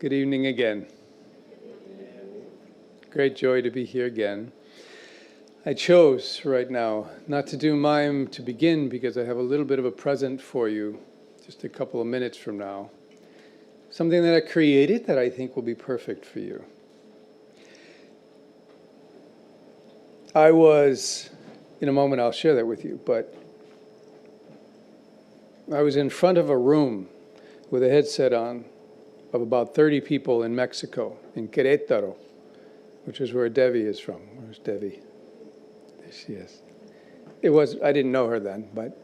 Good evening again. Great joy to be here again. I chose right now not to do mime to begin because I have a little bit of a present for you just a couple of minutes from now. Something that I created that I think will be perfect for you. I was, in a moment I'll share that with you, but I was in front of a room with a headset on of about 30 people in Mexico, in Querétaro, which is where Devi is from. Where's Devi? There she is. I didn't know her then, but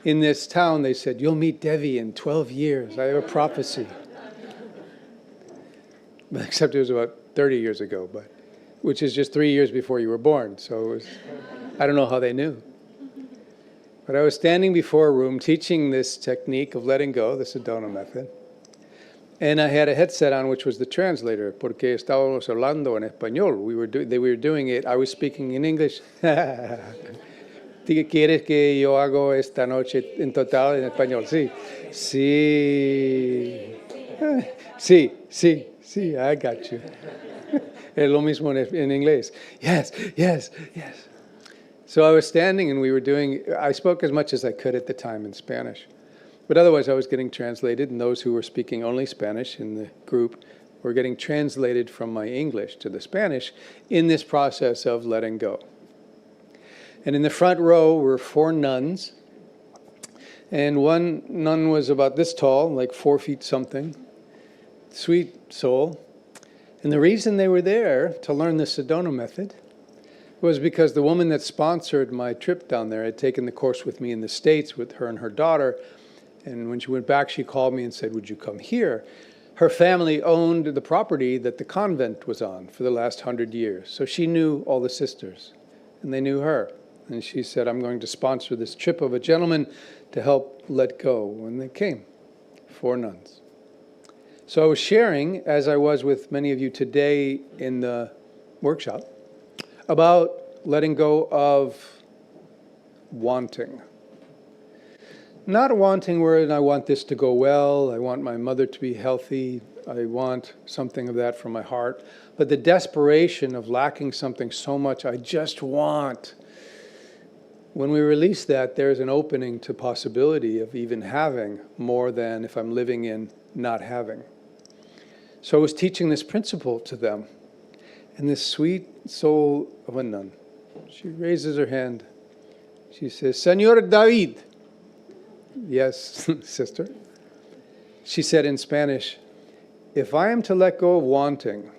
in this town they said, you'll meet Devi in 12 years. I have a prophecy. But except it was about 30 years ago, which is just 3 years before you were born. So I don't know how they knew. But I was standing before a room teaching this technique of letting go, the Sedona Method. And I had a headset on, which was the translator, porque estábamos hablando en español. They were doing it. I was speaking in English. ¿Quieres que yo hago esta noche en total en español? Sí. Sí. Sí, I got you. Es lo mismo en inglés. Yes. So I was standing and I spoke as much as I could at the time in Spanish. But otherwise, I was getting translated, and those who were speaking only Spanish in the group were getting translated from my English to the Spanish in this process of letting go. And in the front row were 4 nuns, and one nun was about this tall, like 4 feet something, sweet soul. And the reason they were there to learn the Sedona Method was because the woman that sponsored my trip down there had taken the course with me in the States with her and her daughter. And when she went back, she called me and said, would you come here? Her family owned the property that the convent was on for the last 100 years. So she knew all the sisters, and they knew her. And she said, I'm going to sponsor this trip of a gentleman to help let go. And they came, 4 nuns. So I was sharing, as I was with many of you today in the workshop, about letting go of wanting. Not wanting where I want this to go well, I want my mother to be healthy, I want something of that from my heart, but the desperation of lacking something so much I just want. When we release that, there's an opening to possibility of even having more than if I'm living in not having. So I was teaching this principle to them, and this sweet soul of a nun, she raises her hand, she says, Señor David. Yes, sister. She said in Spanish, if I am to let go of wanting,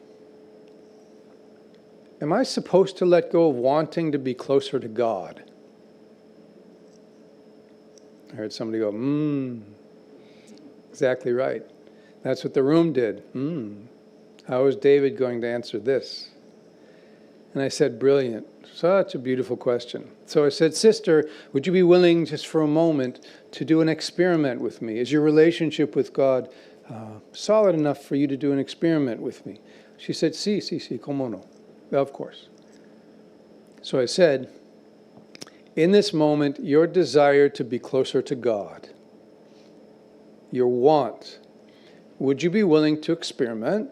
am I supposed to let go of wanting to be closer to God? I heard somebody go, exactly right. That's what the room did. How is David going to answer this? And I said, brilliant. Such a beautiful question. So I said, sister, would you be willing just for a moment to do an experiment with me? Is your relationship with God solid enough for you to do an experiment with me? She said, sí, cómo no. Of course. So I said, in this moment, your desire to be closer to God, your want, would you be willing to experiment,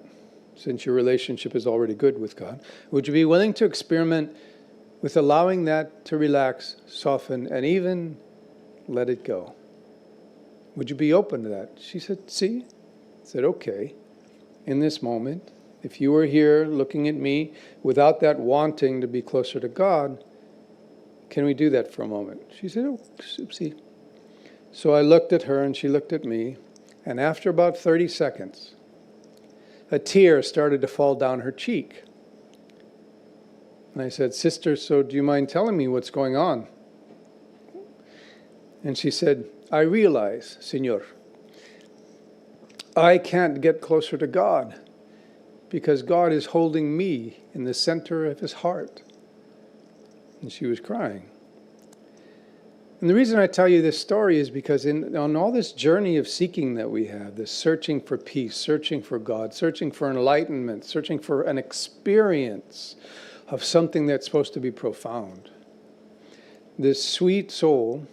since your relationship is already good with God, would you be willing to experiment with allowing that to relax, soften, and even let it go? Would you be open to that? She said, sí. I said, okay. In this moment, if you were here looking at me without that wanting to be closer to God, can we do that for a moment? She said, oh, oopsie. So I looked at her and she looked at me, and after about 30 seconds, a tear started to fall down her cheek. And I said, sister, so do you mind telling me what's going on? And she said, I realize, Señor, I can't get closer to God because God is holding me in the center of his heart. And she was crying. And the reason I tell you this story is because on all this journey of seeking that we have, this searching for peace, searching for God, searching for enlightenment, searching for an experience of something that's supposed to be profound, this sweet soul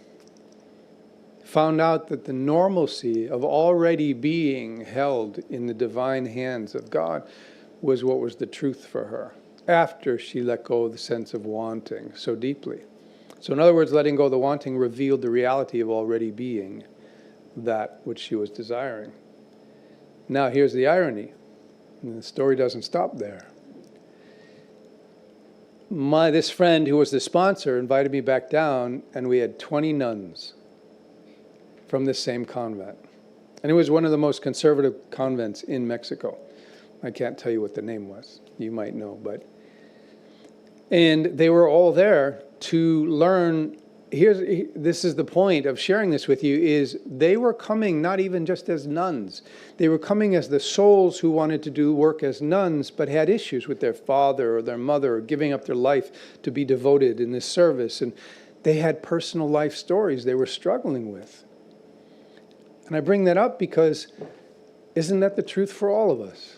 found out that the normalcy of already being held in the divine hands of God was what was the truth for her, after she let go of the sense of wanting so deeply. So in other words, letting go of the wanting revealed the reality of already being that which she was desiring. Now here's the irony. And the story doesn't stop there. This friend who was the sponsor invited me back down, and we had 20 nuns from this same convent. And it was one of the most conservative convents in Mexico. I can't tell you what the name was. You might know, and they were all there to learn. This is the point of sharing this with you, is they were coming not even just as nuns. They were coming as the souls who wanted to do work as nuns, but had issues with their father or their mother, or giving up their life to be devoted in this service. And they had personal life stories they were struggling with. And I bring that up because isn't that the truth for all of us?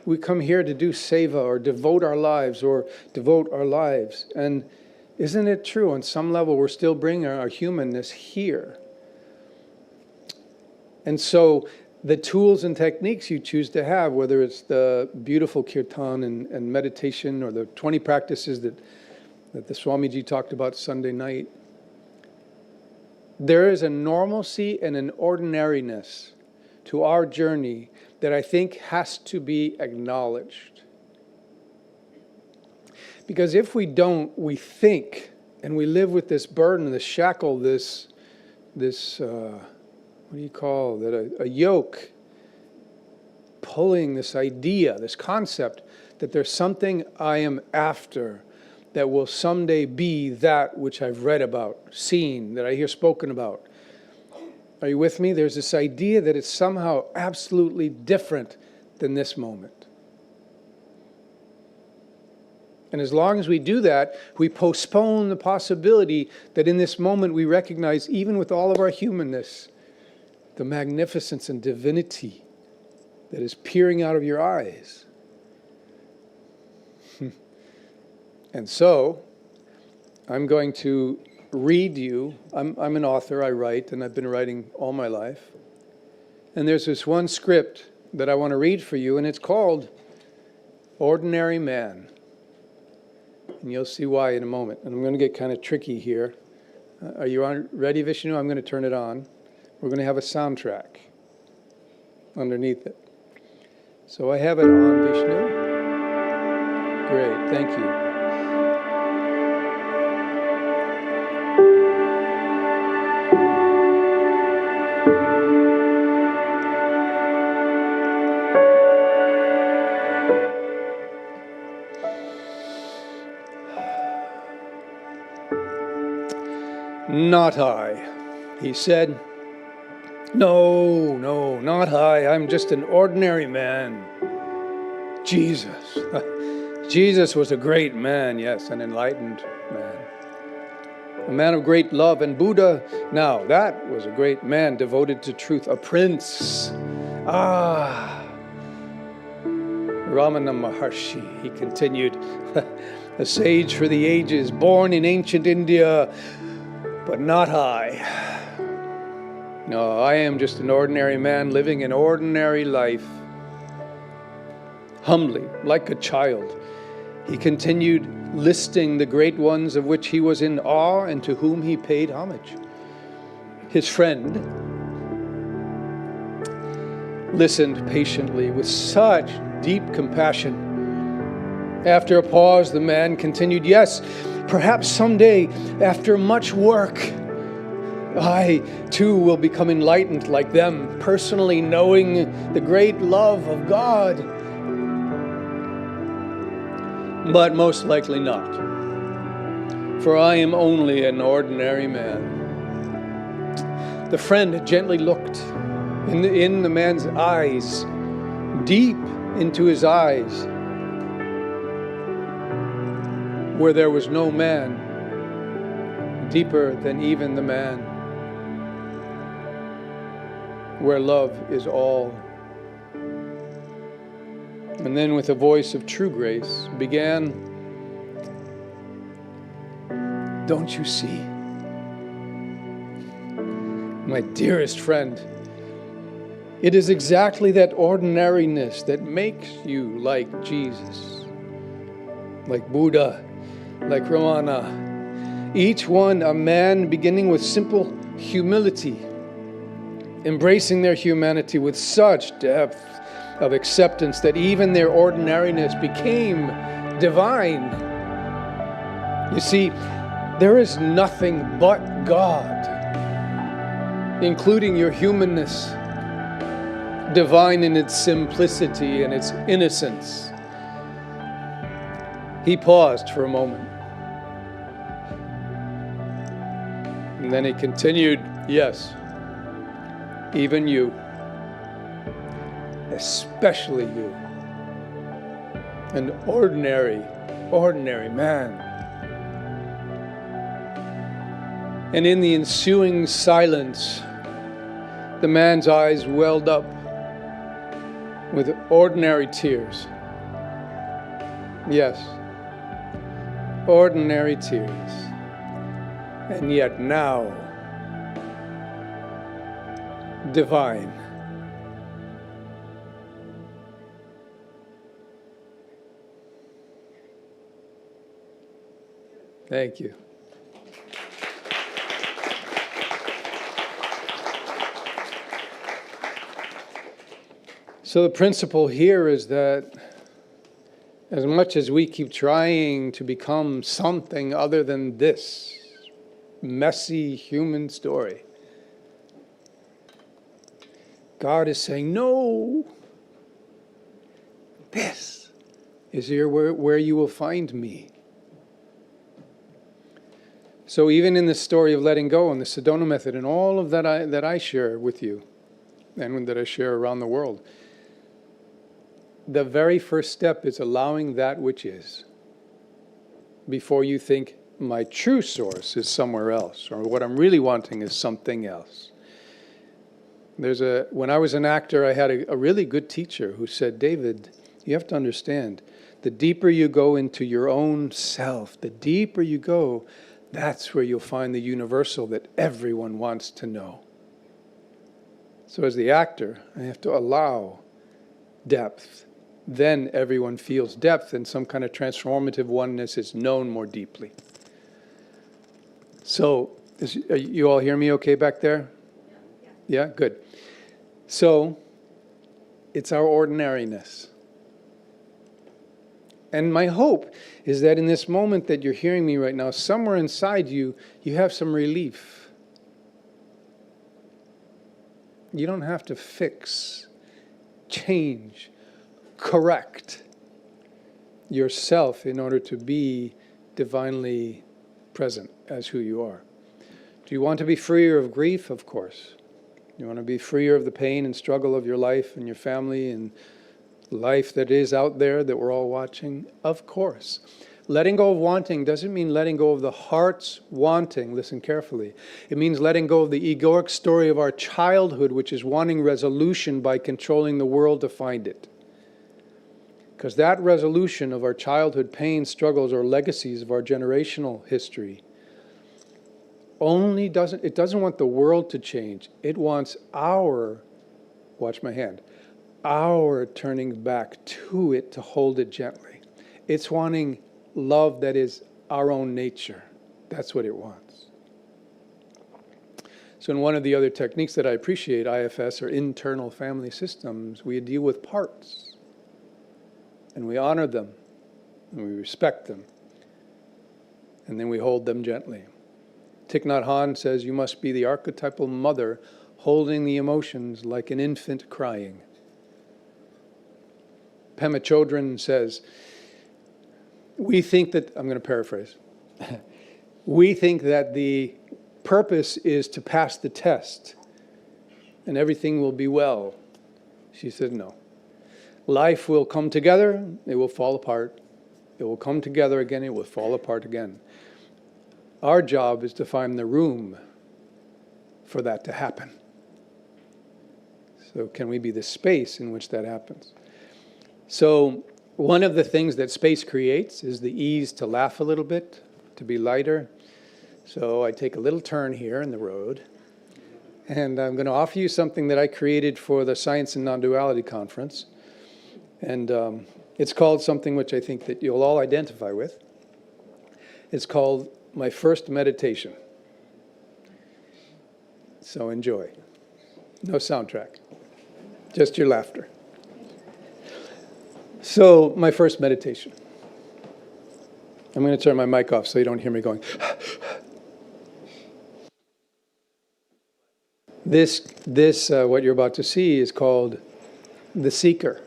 We come here to do seva or devote our lives. And isn't it true, on some level, we're still bringing our humanness here? And so the tools and techniques you choose to have, whether it's the beautiful kirtan and meditation, or the 20 practices that the Swamiji talked about Sunday night, there is a normalcy and an ordinariness to our journey that I think has to be acknowledged. Because if we don't, we think, and we live with this burden, this shackle, this what do you call that? A yoke, pulling this idea, this concept that there's something I am after that will someday be that which I've read about, seen, that I hear spoken about. Are you with me? There's this idea that it's somehow absolutely different than this moment. And as long as we do that, we postpone the possibility that in this moment we recognize, even with all of our humanness, the magnificence and divinity that is peering out of your eyes. And so, I'm going to read you. I'm an author, I write, and I've been writing all my life. And there's this one script that I want to read for you, and it's called Ordinary Man. And you'll see why in a moment. And I'm going to get kind of tricky here. Are you ready, Vishnu? I'm going to turn it on. We're going to have a soundtrack underneath it. So I have it on, Vishnu. Great, thank you. Not I, he said. No, not I. I'm just an ordinary man. Jesus. Jesus was a great man, yes, an enlightened man. A man of great love. And Buddha, now that was a great man devoted to truth. A prince. Ramana Maharshi, he continued. A sage for the ages, born in ancient India, but not I. No, I am just an ordinary man living an ordinary life. Humbly, like a child, he continued listing the great ones of which he was in awe and to whom he paid homage. His friend listened patiently with such deep compassion. After a pause, the man continued, yes, perhaps someday, after much work, I, too, will become enlightened like them, personally knowing the great love of God. But most likely not, for I am only an ordinary man. The friend gently looked in the man's eyes, deep into his eyes, where there was no man, deeper than even the man, where love is all. And then with a voice of true grace began, don't you see? my dearest friend, it is exactly that ordinariness that makes you like Jesus, like Buddha, like Ramana. Each one a man beginning with simple humility, embracing their humanity with such depth of acceptance that even their ordinariness became divine. You see, there is nothing but God, including your humanness, divine in its simplicity and its innocence. He paused for a moment. And then he continued, yes, even you, especially you, an ordinary man. And in the ensuing silence, the man's eyes welled up with ordinary tears. Yes, ordinary tears. And yet now, divine. Thank you. So the principle here is that as much as we keep trying to become something other than this messy human story, God is saying, no, this is here where you will find me. So even in the story of letting go and the Sedona Method and all of that I share with you and that I share around the world, the very first step is allowing that which is before you think my true source is somewhere else or what I'm really wanting is something else. When I was an actor, I had a really good teacher who said, David, you have to understand, the deeper you go into your own self, the deeper you go, that's where you'll find the universal that everyone wants to know. So as the actor, I have to allow depth. Then everyone feels depth and some kind of transformative oneness is known more deeply. So, you all hear me okay back there? Yeah, good. So, it's our ordinariness. And my hope is that in this moment that you're hearing me right now, somewhere inside you, you have some relief. You don't have to fix, change, correct yourself in order to be divinely present as who you are. Do you want to be freer of grief? Of course. You want to be freer of the pain and struggle of your life and your family and life that is out there that we're all watching? Of course. Letting go of wanting doesn't mean letting go of the heart's wanting. Listen carefully. It means letting go of the egoic story of our childhood, which is wanting resolution by controlling the world to find it. Because that resolution of our childhood pain, struggles, or legacies of our generational history it doesn't want the world to change. It wants watch my hand, our turning back to it to hold it gently. It's wanting love that is our own nature. That's what it wants. So in one of the other techniques that I appreciate, IFS, or internal family systems, we deal with parts. And we honor them, and we respect them, and then we hold them gently. Thich Nhat Hanh says, you must be the archetypal mother holding the emotions like an infant crying. Pema Chodron says, we think that, I'm going to paraphrase, we think that the purpose is to pass the test and everything will be well. She said, no. Life will come together, it will fall apart. It will come together again, it will fall apart again. Our job is to find the room for that to happen. So can we be the space in which that happens? So one of the things that space creates is the ease to laugh a little bit, to be lighter. So I take a little turn here in the road. And I'm going to offer you something that I created for the Science and Non-Duality Conference. And it's called something which I think that you'll all identify with. It's called My First Meditation. So enjoy. No soundtrack, just your laughter. So, my first meditation. I'm going to turn my mic off so you don't hear me going. This, what you're about to see is called the Seeker.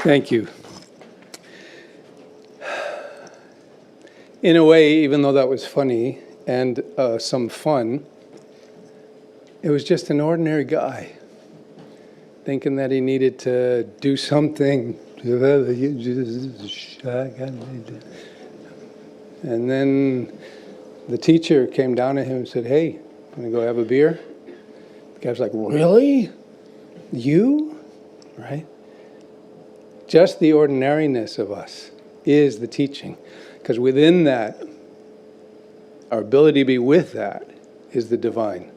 Thank you. In a way, even though that was funny and some fun, it was just an ordinary guy thinking that he needed to do something. And then the teacher came down to him and said, "Hey, want to go have a beer?" The guy was like, "Really? You?" Right? Just the ordinariness of us is the teaching. Because within that, our ability to be with that is the divine.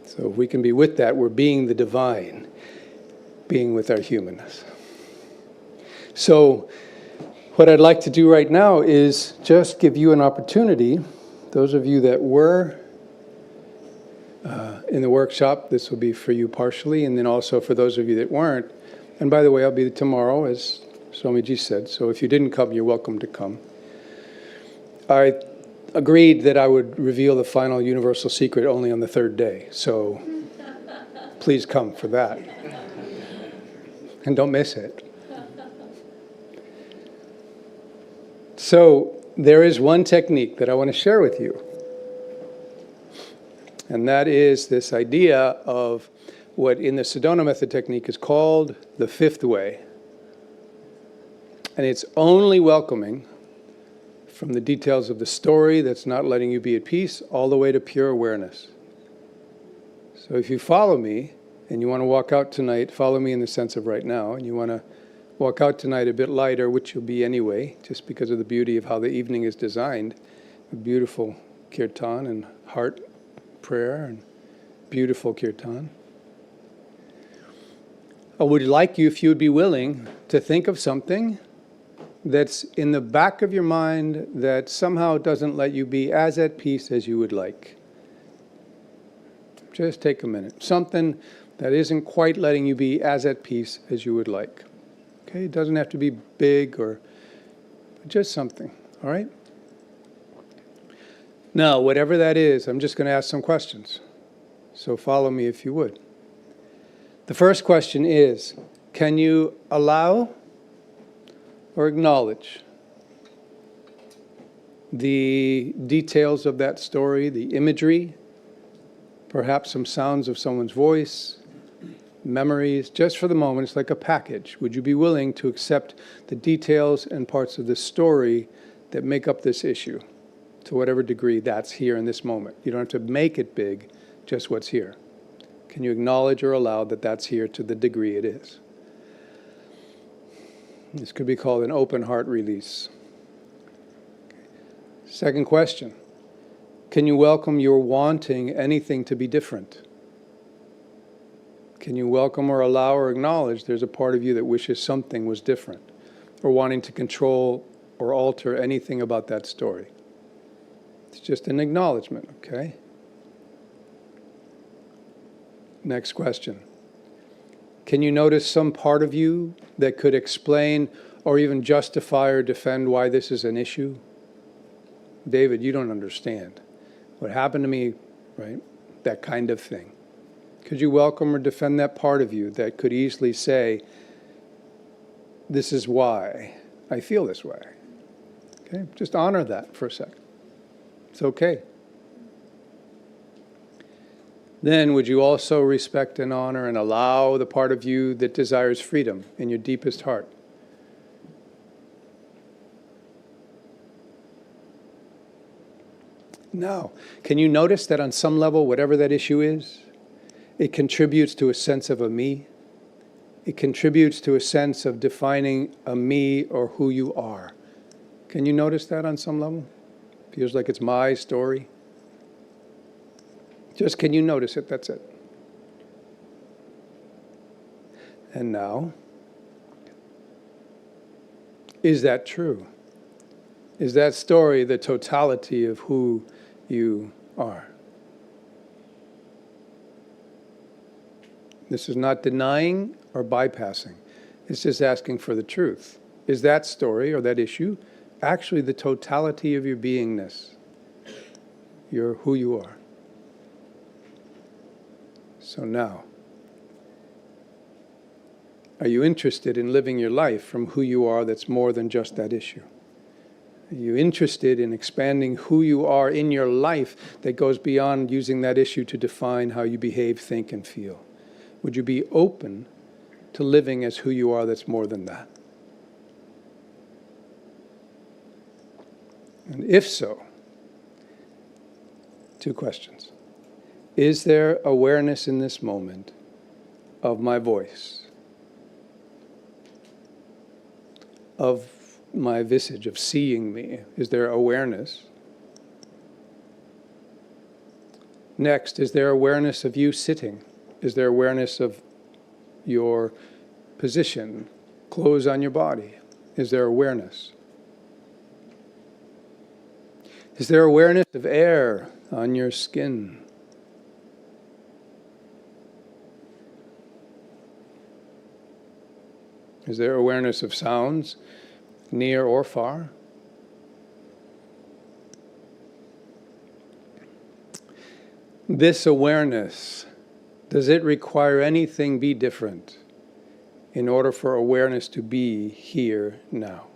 So if we can be with that, we're being the divine, being with our humanness. So what I'd like to do right now is just give you an opportunity, those of you that were in the workshop. This will be for you partially, and then also for those of you that weren't. And by the way, I'll be tomorrow, as Swamiji said, so if you didn't come, you're welcome to come. I agreed that I would reveal the final universal secret only on the third day, so please come for that. And don't miss it. So there is one technique that I want to share with you. And that is this idea of what in the Sedona Method technique is called the fifth way. And it's only welcoming from the details of the story that's not letting you be at peace all the way to pure awareness. So if you follow me and you want to walk out tonight, follow me in the sense of right now, and you want to walk out tonight a bit lighter, which you'll be anyway, just because of the beauty of how the evening is designed, a beautiful kirtan and heart prayer and beautiful kirtan. I would like you, if you would be willing, to think of something that's in the back of your mind that somehow doesn't let you be as at peace as you would like. Just take a minute. Something that isn't quite letting you be as at peace as you would like. Okay, it doesn't have to be big or just something, all right? Now, whatever that is, I'm just going to ask some questions. So follow me if you would. The first question is, can you allow or acknowledge the details of that story, the imagery, perhaps some sounds of someone's voice, memories, just for the moment? It's like a package. Would you be willing to accept the details and parts of the story that make up this issue, to whatever degree that's here in this moment? You don't have to make it big, just what's here. Can you acknowledge or allow that that's here to the degree it is? This could be called an open heart release. Second question, can you welcome your wanting anything to be different? Can you welcome or allow or acknowledge there's a part of you that wishes something was different, or wanting to control or alter anything about that story? It's just an acknowledgement, okay? Next question. Can you notice some part of you that could explain or even justify or defend why this is an issue? David, you don't understand. What happened to me, right? That kind of thing. Could you welcome or defend that part of you that could easily say, this is why I feel this way? Okay, just honor that for a second. It's okay. Then would you also respect and honor and allow the part of you that desires freedom in your deepest heart? Now, can you notice that on some level, whatever that issue is, it contributes to a sense of a me? It contributes to a sense of defining a me or who you are. Can you notice that on some level? Feels like it's my story. Just can you notice it? That's it. And now, is that true? Is that story the totality of who you are? This is not denying or bypassing. It's just asking for the truth. Is that story or that issue actually the totality of your beingness? Your who you are. So now, are you interested in living your life from who you are that's more than just that issue? Are you interested in expanding who you are in your life that goes beyond using that issue to define how you behave, think, and feel? Would you be open to living as who you are that's more than that? And if so, two questions. Is there awareness in this moment of my voice, of my visage, of seeing me? Is there awareness? Next, is there awareness of you sitting? Is there awareness of your position, clothes on your body? Is there awareness? Is there awareness of air on your skin? Is there awareness of sounds, near or far? This awareness, does it require anything be different in order for awareness to be here now?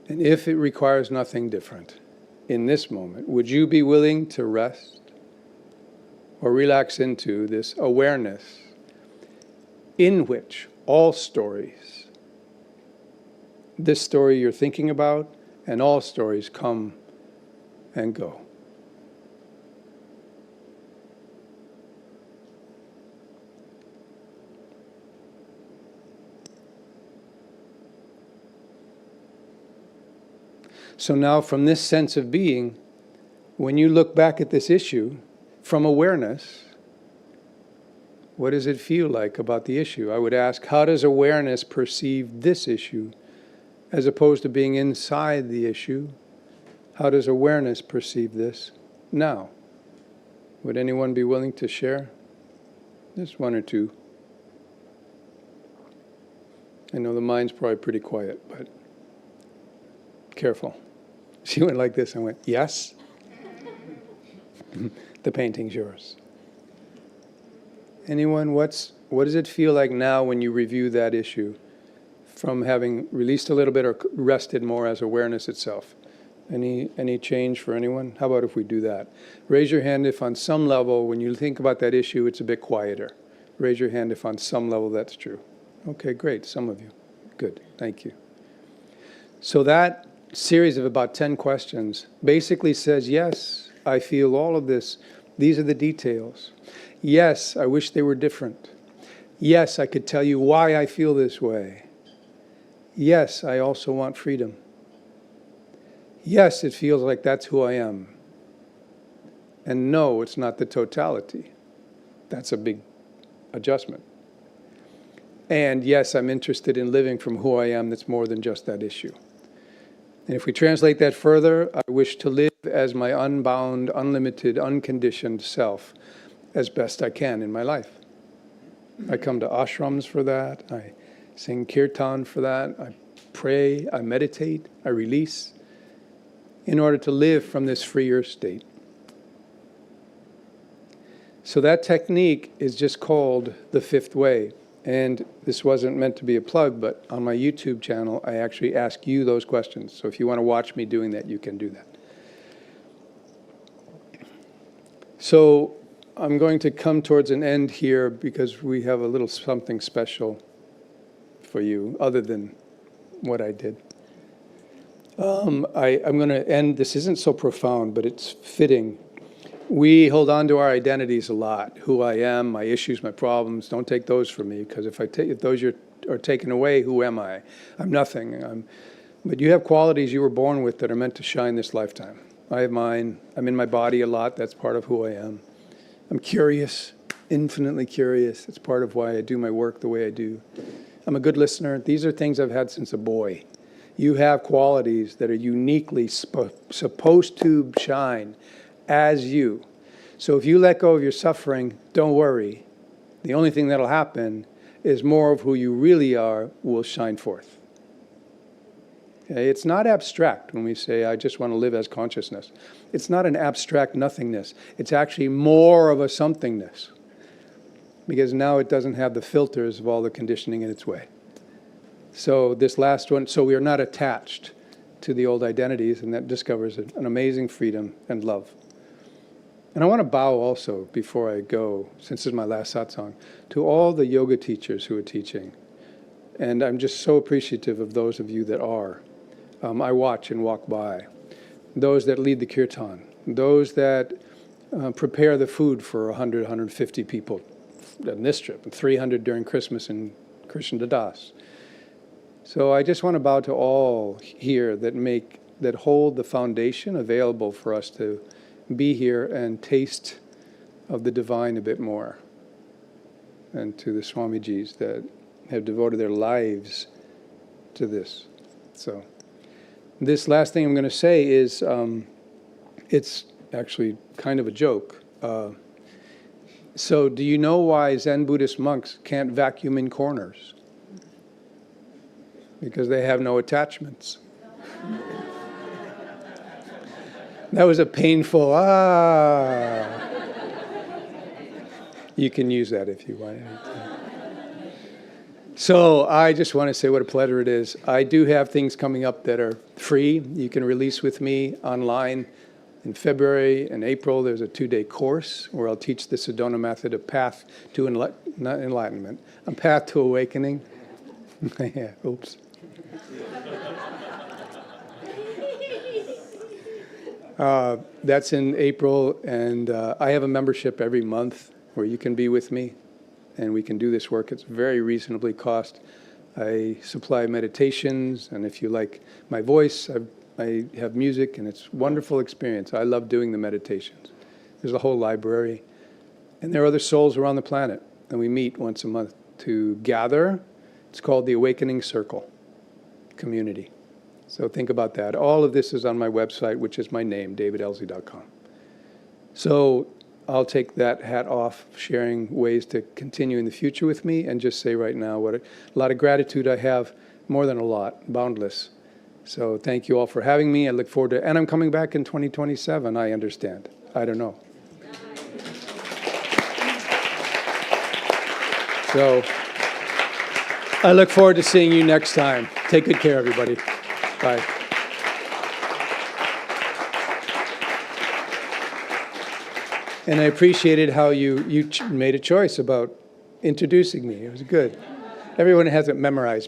And if it requires nothing different in this moment, would you be willing to rest or relax into this awareness in which all stories, this story you're thinking about, and all stories come and go? So now from this sense of being, when you look back at this issue from awareness, what does it feel like about the issue? I would ask, how does awareness perceive this issue as opposed to being inside the issue? How does awareness perceive this now? Would anyone be willing to share? Just one or two. I know the mind's probably pretty quiet, but careful. She went like this and went, yes? The painting's yours. Anyone, what does it feel like now when you review that issue from having released a little bit or rested more as awareness itself? Any change for anyone? How about if we do that? Raise your hand if on some level, when you think about that issue, it's a bit quieter. Raise your hand if on some level that's true. Okay, great, some of you. Good, thank you. So that series of about 10 questions basically says, yes, I feel all of this. These are the details. Yes, I wish they were different. Yes, I could tell you why I feel this way. Yes, I also want freedom. Yes, it feels like that's who I am. And no, it's not the totality. That's a big adjustment. And yes, I'm interested in living from who I am that's more than just that issue. And if we translate that further, I wish to live as my unbound, unlimited, unconditioned self as best I can in my life. I come to ashrams for that. I sing kirtan for that. I pray, I meditate, I release in order to live from this freer state. So that technique is just called the fifth way. And this wasn't meant to be a plug, but on my YouTube channel, I actually ask you those questions. So if you want to watch me doing that, you can do that. So I'm going to come towards an end here because we have a little something special for you, other than what I did. I'm going to end, this isn't so profound, but it's fitting. We hold on to our identities a lot. Who I am, my issues, my problems. Don't take those from me, because if those are taken away, who am I? I'm nothing. But you have qualities you were born with that are meant to shine this lifetime. I have mine. I'm in my body a lot. That's part of who I am. I'm curious, infinitely curious. It's part of why I do my work the way I do. I'm a good listener. These are things I've had since a boy. You have qualities that are uniquely supposed to shine as you. So if you let go of your suffering, don't worry. The only thing that'll happen is more of who you really are will shine forth. Okay? It's not abstract when we say, I just want to live as consciousness. It's not an abstract nothingness. It's actually more of a somethingness. Because now it doesn't have the filters of all the conditioning in its way. So this last one, so we are not attached to the old identities, and that discovers an amazing freedom and love. And I want to bow also, before I go, since this is my last satsang, to all the yoga teachers who are teaching. And I'm just so appreciative of those of you that are. I watch and walk by. Those that lead the kirtan. Those that prepare the food for 100, 150 people on this trip, and 300 during Christmas in Krishna Das. So I just want to bow to all here that hold the foundation available for us to be here and taste of the divine a bit more. And to the Swamijis that have devoted their lives to this. So this last thing I'm going to say is, it's actually kind of a joke. So do you know why Zen Buddhist monks can't vacuum in corners? Because they have no attachments. That was a painful, You can use that if you want. So I just want to say what a pleasure it is. I do have things coming up that are free. You can release with me online. In February and April, there's a 2-day course where I'll teach the Sedona Method, a path to not enlightenment, a path to awakening. Yeah, oops. That's in April, and I have a membership every month where you can be with me, and we can do this work. It's very reasonably cost. I supply meditations, and if you like my voice, I have music, and it's a wonderful experience. I love doing the meditations. There's a whole library. And there are other souls around the planet, and we meet once a month to gather. It's called the Awakening Circle Community. So think about that. All of this is on my website, which is my name, davidellzey.com. So I'll take that hat off, sharing ways to continue in the future with me, and just say right now what a lot of gratitude I have, more than a lot, boundless. So thank you all for having me. I look forward to, and I'm coming back in 2027, I understand. I don't know. So I look forward to seeing you next time. Take good care, everybody. Bye. And I appreciated how you made a choice about introducing me. It was good. Everyone has it memorized by